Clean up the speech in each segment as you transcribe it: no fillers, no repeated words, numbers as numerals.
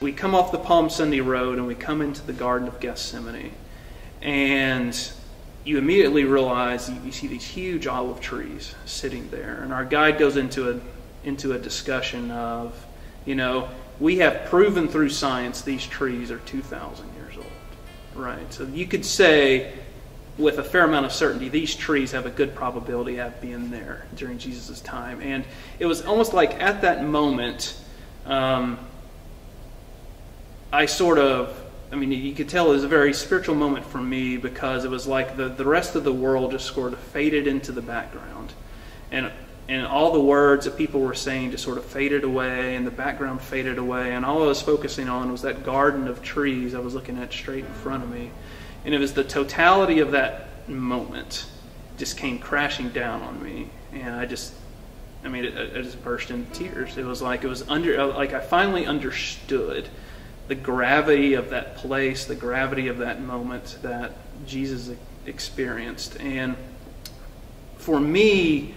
We come off the Palm Sunday road and we come into the Garden of Gethsemane, and you immediately realize you see these huge olive trees sitting there. And our guide goes into a discussion of, we have proven through science these trees are 2,000 years old, right? So you could say with a fair amount of certainty these trees have a good probability of being there during Jesus' time. And it was almost like at that moment, you could tell it was a very spiritual moment for me, because it was like the rest of the world just sort of faded into the background. And all the words that people were saying just sort of faded away, and the background faded away. And all I was focusing on was that garden of trees I was looking at straight in front of me. And it was the totality of that moment just came crashing down on me. And I just burst into tears. It was like I finally understood the gravity of that place, the gravity of that moment that Jesus experienced. And for me,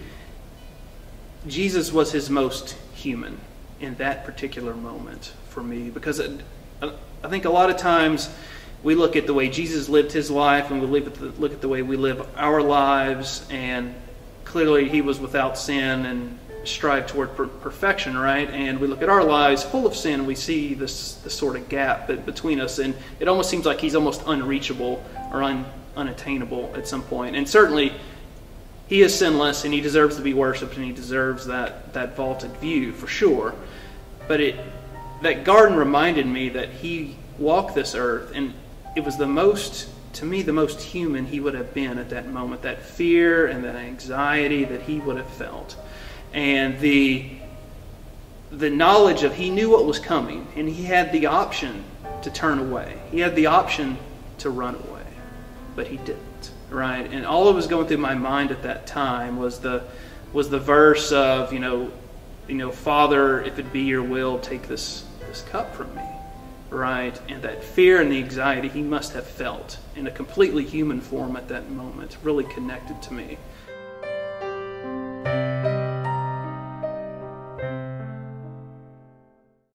Jesus was his most human in that particular moment for me, because I think a lot of times we look at the way Jesus lived his life, and we look at the way we live our lives, and clearly he was without sin and strive toward perfection, right? And we look at our lives full of sin, and we see this sort of gap between us, and it almost seems like he's almost unreachable or unattainable at some point. And certainly he is sinless, and he deserves to be worshipped, and he deserves that vaulted view for sure. But that garden reminded me that he walked this earth, and it was the most human he would have been at that moment, that fear and that anxiety that he would have felt. And the knowledge of he knew what was coming, and he had the option to turn away. He had the option to run away, but he didn't, right? And all that was going through my mind at that time was the verse of, Father, if it be your will, take this cup from me, right? And that fear and the anxiety he must have felt in a completely human form at that moment really connected to me.